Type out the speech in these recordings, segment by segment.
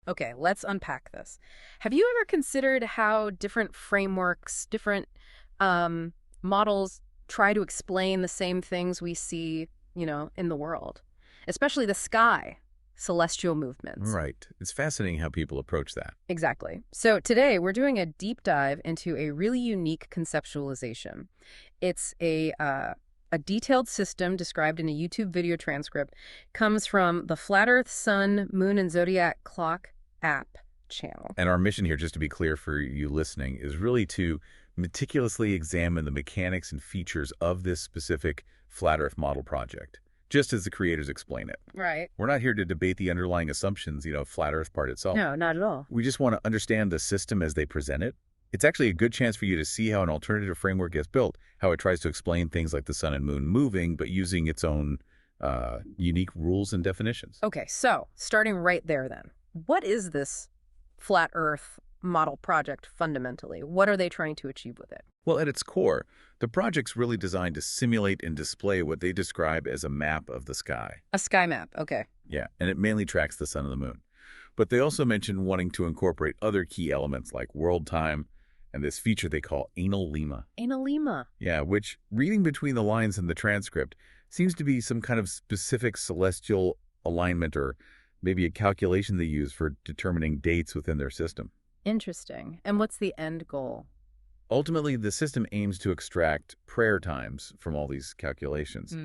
Okay, let's unpack this. Have you ever considered how different frameworks, different um, models try to explain the same things we see, in the world? Especially the sky, celestial movements. Right. It's fascinating how people approach that. Exactly. So today we're doing a deep dive into a really unique conceptualization. It's a detailed system described in a YouTube video transcript, comes from the Flat Earth Sun, Moon, and Zodiac Clock app channel. And our mission here, just to be clear for you listening, is really to meticulously examine the mechanics and features of this specific flat Earth model project, just as the creators explain it. Right. We're not here to debate the underlying assumptions, flat Earth part itself. No, not at all. We just want to understand the system as they present it. It's actually a good chance for you to see how an alternative framework gets built, how it tries to explain things like the sun and moon moving, but using its own unique rules and definitions. Okay, so starting right there then. What is this flat Earth model project fundamentally? What are they trying to achieve with it? Well, at its core, the project's really designed to simulate and display what they describe as a map of the sky. A sky map, okay. Yeah, and it mainly tracks the sun and the moon. But they also mention wanting to incorporate other key elements like world time and this feature they call analemma. Analemma. Yeah, which, reading between the lines in the transcript, seems to be some kind of specific celestial alignment or maybe a calculation they use for determining dates within their system. Interesting. And what's the end goal? Ultimately, the system aims to extract prayer times from all these calculations.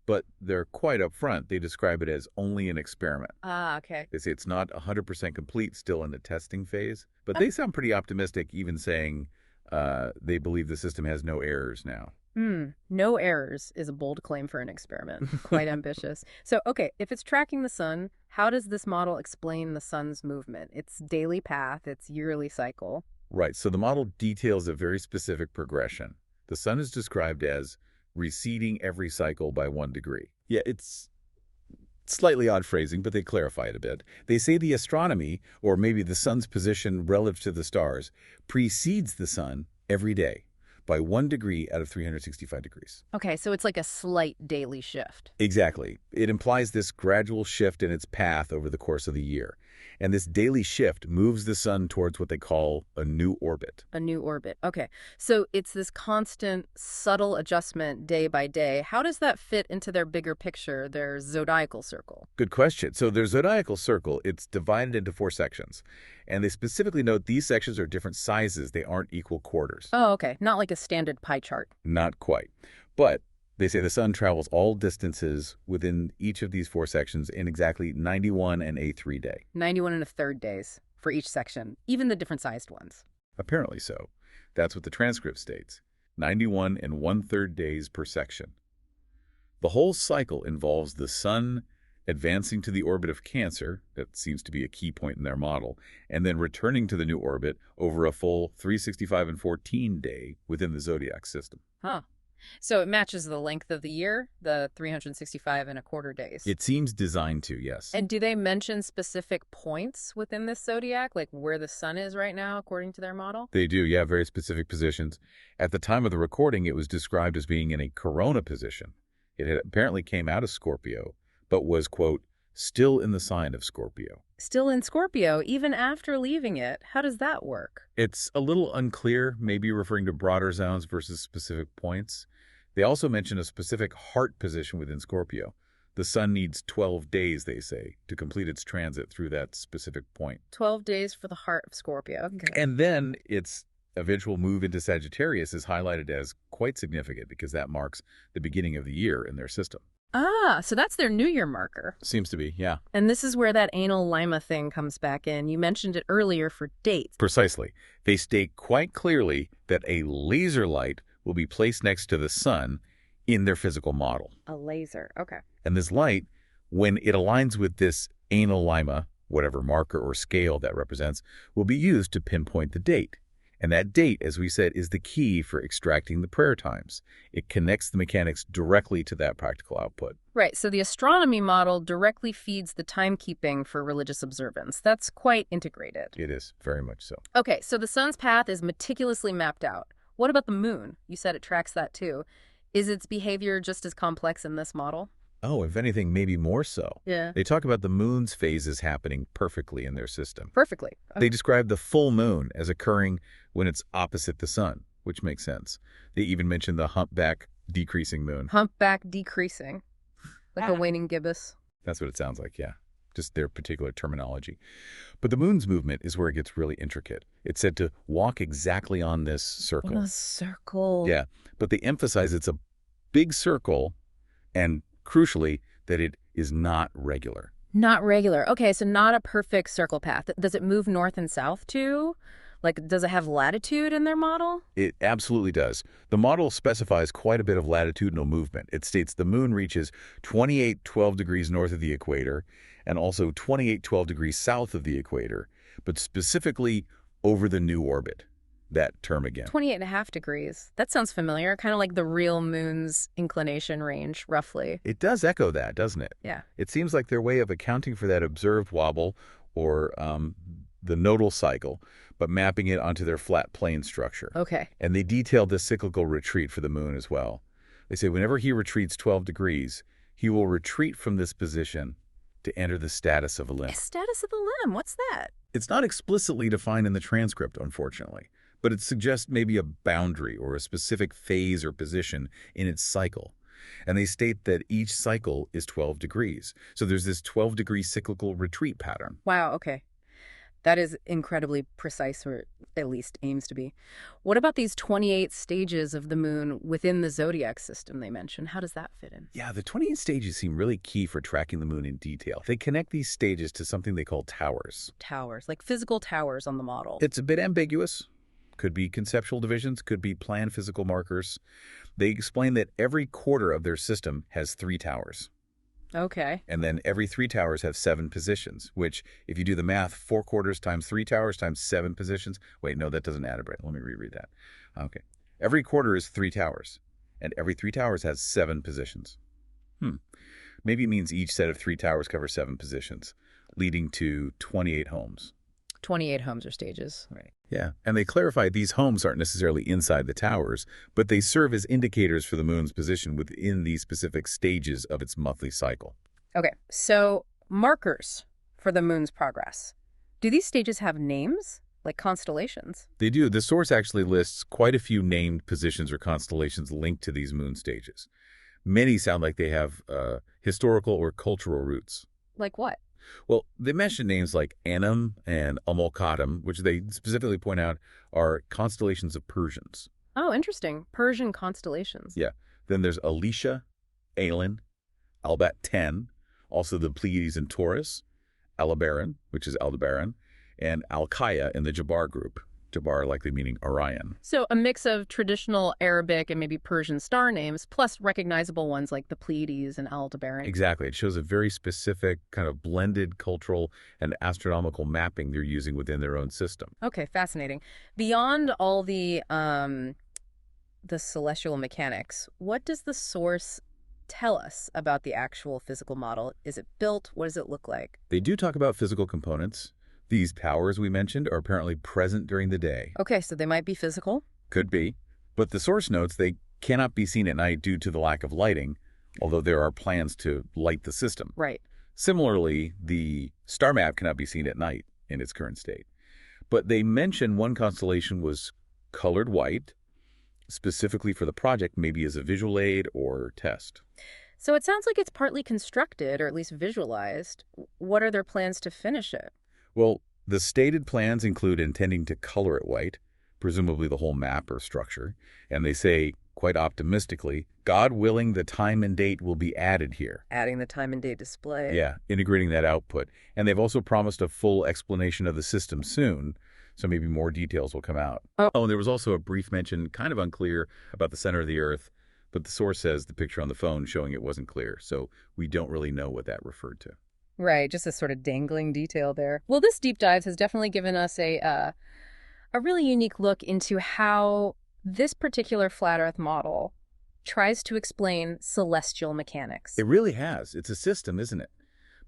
But they're quite upfront. They describe it as only an experiment. Ah, okay. They say it's not 100% complete, still in the testing phase. But they sound pretty optimistic, even saying they believe the system has no errors now. No errors is a bold claim for an experiment. Quite ambitious. So, okay, if it's tracking the sun, how does this model explain the sun's movement? Its daily path, its yearly cycle? Right, so the model details a very specific progression. The sun is described as receding every cycle by 1 degree. Yeah, it's slightly odd phrasing, but they clarify it a bit. They say the astronomy, or maybe the sun's position relative to the stars, precedes the sun every day by 1 degree out of 365 degrees. Okay, so it's like a slight daily shift. Exactly. It implies this gradual shift in its path over the course of the year. And this daily shift moves the sun towards what they call a new orbit. A new orbit. Okay, so it's this constant, subtle adjustment day by day. How does that fit into their bigger picture, their zodiacal circle? Good question. So their zodiacal circle, it's divided into 4 sections. And they specifically note these sections are different sizes. They aren't equal quarters. Oh, okay. Not like a standard pie chart. Not quite. But they say the sun travels all distances within each of these 4 sections in exactly 91 and a 3 day. 91 and a third days for each section, even the different sized ones. Apparently so. That's what the transcript states. 91 and 1/3 days per section. The whole cycle involves the sun advancing to the orbit of Cancer, that seems to be a key point in their model, and then returning to the new orbit over a full 365 and 14 day within the zodiac system. Huh. So it matches the length of the year, the 365 and a quarter days. It seems designed to, yes. And do they mention specific points within this zodiac, like where the sun is right now, according to their model? They do, yeah, very specific positions. At the time of the recording, it was described as being in a corona position. It had apparently came out of Scorpio, but was, quote, still in the sign of Scorpio. Still in Scorpio, even after leaving it. How does that work? It's a little unclear, maybe referring to broader zones versus specific points. They also mention a specific heart position within Scorpio. The sun needs 12 days, they say, to complete its transit through that specific point. 12 days for the heart of Scorpio. Okay. And then its eventual move into Sagittarius is highlighted as quite significant because that marks the beginning of the year in their system. Ah, so that's their New Year marker. Seems to be, yeah. And this is where that analemma thing comes back in. You mentioned it earlier for dates. Precisely. They state quite clearly that a laser light will be placed next to the sun in their physical model. A laser, okay. And this light, when it aligns with this analemma, whatever marker or scale that represents, will be used to pinpoint the date. And that date, as we said, is the key for extracting the prayer times. It connects the mechanics directly to that practical output. Right, so the astronomy model directly feeds the timekeeping for religious observance. That's quite integrated. It is, very much so. Okay, so the sun's path is meticulously mapped out. What about the moon? You said it tracks that too. Is its behavior just as complex in this model? Oh, if anything, maybe more so. Yeah. They talk about the moon's phases happening perfectly in their system. Perfectly. They describe the full moon as occurring when it's opposite the sun, which makes sense. They even mention the humpback decreasing moon. Humpback decreasing. Like a waning gibbous. That's what it sounds like, yeah. Just their particular terminology. But the moon's movement is where it gets really intricate. It's said to walk exactly on this circle. In a circle. Yeah, but they emphasize it's a big circle and, crucially, that it is not regular. Not regular. Okay, so not a perfect circle path. Does it move north and south too? Like, does it have latitude in their model? It absolutely does. The model specifies quite a bit of latitudinal movement. It states the moon reaches 2812 degrees north of the equator and also 2812 degrees south of the equator, but specifically over the new orbit. That term again. 28.5 degrees. That sounds familiar. Kind of like the real moon's inclination range, roughly. It does echo that, doesn't it? Yeah. It seems like their way of accounting for that observed wobble or the nodal cycle, but mapping it onto their flat plane structure. Okay. And they detailed this cyclical retreat for the moon as well. They say whenever he retreats 12 degrees, he will retreat from this position to enter the status of a limb. Status of the limb. What's that? It's not explicitly defined in the transcript, unfortunately, but it suggests maybe a boundary or a specific phase or position in its cycle. And they state that each cycle is 12 degrees. So there's this 12-degree cyclical retreat pattern. Wow, okay. That is incredibly precise, or at least aims to be. What about these 28 stages of the moon within the zodiac system they mentioned? How does that fit in? Yeah, the 28 stages seem really key for tracking the moon in detail. They connect these stages to something they call towers. Towers, like physical towers on the model. It's a bit ambiguous. Could be conceptual divisions, could be planned physical markers. They explain that every quarter of their system has 3 towers. Okay. And then every 3 towers have 7 positions, which, if you do the math, 4 quarters times 3 towers times 7 positions. Wait, no, that doesn't add up right. Let me reread that. Okay. Every quarter is 3 towers, and every 3 towers has 7 positions. Maybe it means each set of 3 towers covers 7 positions, leading to 28 homes. 28 homes or stages. Right. Yeah, and they clarify these homes aren't necessarily inside the towers, but they serve as indicators for the moon's position within these specific stages of its monthly cycle. Okay, so markers for the moon's progress. Do these stages have names, like constellations? They do. The source actually lists quite a few named positions or constellations linked to these moon stages. Many sound like they have historical or cultural roots. Like what? Well, they mention names like Anum and Amulkatum, which they specifically point out are constellations of Persians. Oh, interesting. Persian constellations. Yeah. Then there's Alicia, Aelin, Albat 10, also the Pleiades in Taurus, Aldebaran, which is Aldebaran, and Alkaya in the Jabbar group. Jabbar likely meaning Orion. So a mix of traditional Arabic and maybe Persian star names, plus recognizable ones like the Pleiades and Aldebaran. Exactly. It shows a very specific kind of blended cultural and astronomical mapping they're using within their own system. Okay, fascinating. Beyond all the celestial mechanics, what does the source tell us about the actual physical model? Is it built? What does it look like? They do talk about physical components. These powers we mentioned are apparently present during the day. Okay, so they might be physical? Could be. But the source notes they cannot be seen at night due to the lack of lighting, although there are plans to light the system. Right. Similarly, the star map cannot be seen at night in its current state. But they mention one constellation was colored white, specifically for the project, maybe as a visual aid or test. So it sounds like it's partly constructed, or at least visualized. What are their plans to finish it? Well, the stated plans include intending to color it white, presumably the whole map or structure, and they say, quite optimistically, God willing, the time and date will be added here. Adding the time and date display. Yeah, integrating that output. And they've also promised a full explanation of the system soon, so maybe more details will come out. Oh, and there was also a brief mention, kind of unclear, about the center of the Earth, but the source says the picture on the phone showing it wasn't clear, so we don't really know what that referred to. Right, just a sort of dangling detail there. Well, this deep dive has definitely given us a really unique look into how this particular flat Earth model tries to explain celestial mechanics. It really has. It's a system, isn't it?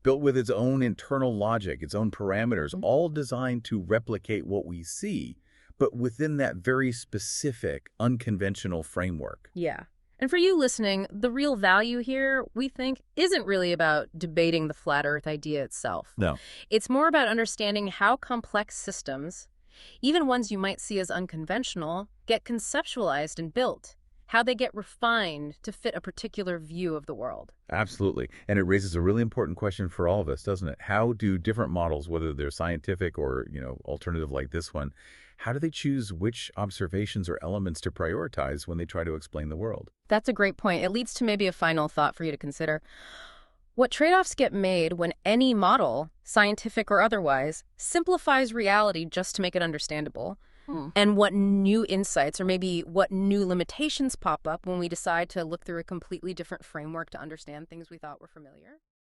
Built with its own internal logic, its own parameters, all designed to replicate what we see, but within that very specific, unconventional framework. Yeah. And for you listening, the real value here, we think, isn't really about debating the flat Earth idea itself. No. It's more about understanding how complex systems, even ones you might see as unconventional, get conceptualized and built, how they get refined to fit a particular view of the world. Absolutely. And it raises a really important question for all of us, doesn't it? How do different models, whether they're scientific or, alternative like this one, how do they choose which observations or elements to prioritize when they try to explain the world? That's a great point. It leads to maybe a final thought for you to consider. What trade-offs get made when any model, scientific or otherwise, simplifies reality just to make it understandable? And what new insights or maybe what new limitations pop up when we decide to look through a completely different framework to understand things we thought were familiar?